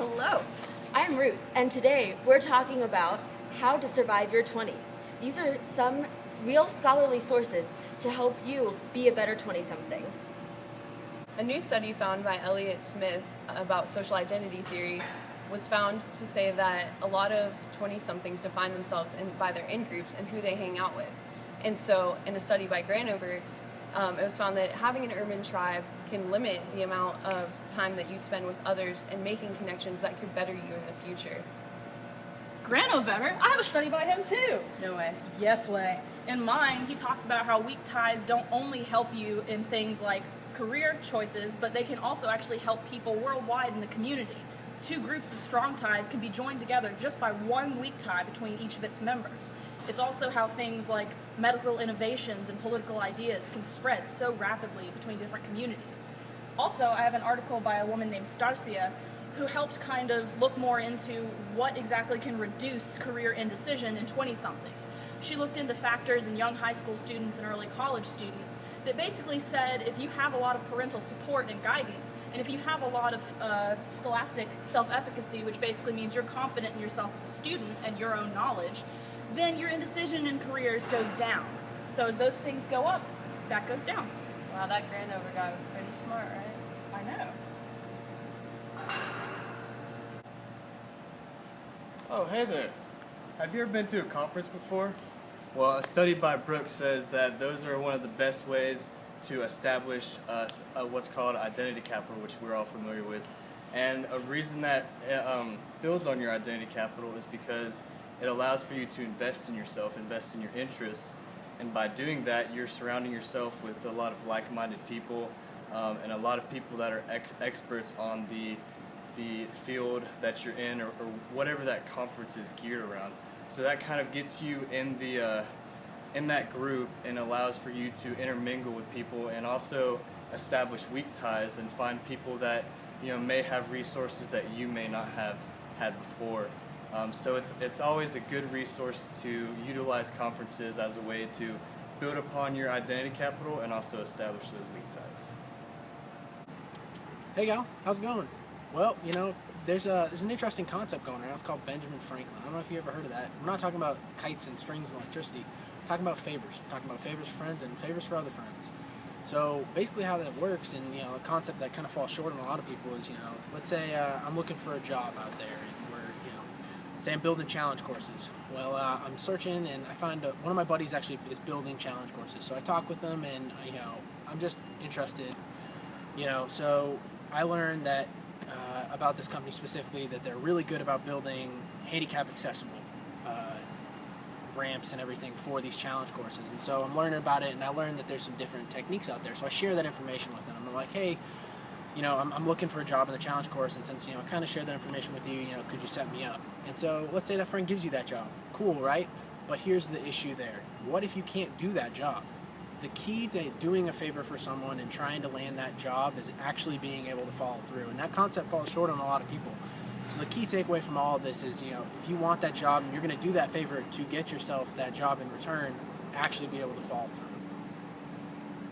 Hello, I'm Ruth, and today we're talking about how to survive your 20s. These are some real scholarly sources to help you be a better 20-something. A new study found by Elliott Smith about social identity theory was found to say that a lot of 20-somethings define themselves by their in-groups and who they hang out with. And so in a study by Granover, it was found that having an urban tribe can limit the amount of time that you spend with others and making connections that could better you in the future. Granover? I have a study by him too. No way. Yes way. In mine, he talks about how weak ties don't only help you in things like career choices, but they can also actually help people worldwide in the community. Two groups of strong ties can be joined together just by one weak tie between each of its members. It's also how things like medical innovations and political ideas can spread so rapidly between different communities. Also, I have an article by a woman named Stasia who helped kind of look more into what exactly can reduce career indecision in 20-somethings. She looked into factors in young high school students and early college students that basically said if you have a lot of parental support and guidance, and if you have a lot of scholastic self-efficacy, which basically means you're confident in yourself as a student and your own knowledge, then your indecision in careers goes down. So as those things go up, that goes down. Wow, that Granover guy was pretty smart, right? I know. Oh, hey there. Have you ever been to a conference before? Well, a study by Brooks says that those are one of the best ways to establish what's called identity capital, which we're all familiar with. And a reason that builds on your identity capital is because it allows for you to invest in yourself, invest in your interests, and by doing that, you're surrounding yourself with a lot of like-minded people and a lot of people that are experts on the field that you're in or whatever that conference is geared around. So that kind of gets you in that group and allows for you to intermingle with people and also establish weak ties and find people that may have resources that you may not have had before. So it's always a good resource to utilize conferences as a way to build upon your identity capital and also establish those weak ties. Hey gal, how's it going? Well, there's an interesting concept going around. It's called Benjamin Franklin. I don't know if you ever heard of that. We're not talking about kites and strings and electricity. We're talking about favors. We're talking about favors for friends and favors for other friends. So basically how that works, and a concept that kind of falls short on a lot of people is, let's say I'm looking for a job out there, and we're, say I'm building challenge courses. Well, I'm searching, and I find one of my buddies actually is building challenge courses. So I talk with them, and I'm just interested, So I learned that about this company specifically that they're really good about building handicap accessible ramps and everything for these challenge courses. And so I'm learning about it, and I learned that there's some different techniques out there. So I share that information with them. I'm like, hey, I'm looking for a job in the challenge course, and since I kind of share that information with you, could you set me up? And so let's say that friend gives you that job. Cool, right? But here's the issue there. What if you can't do that job? The key to doing a favor for someone and trying to land that job is actually being able to follow through. And that concept falls short on a lot of people. So the key takeaway from all of this is, if you want that job and you're going to do that favor to get yourself that job in return, actually be able to follow through.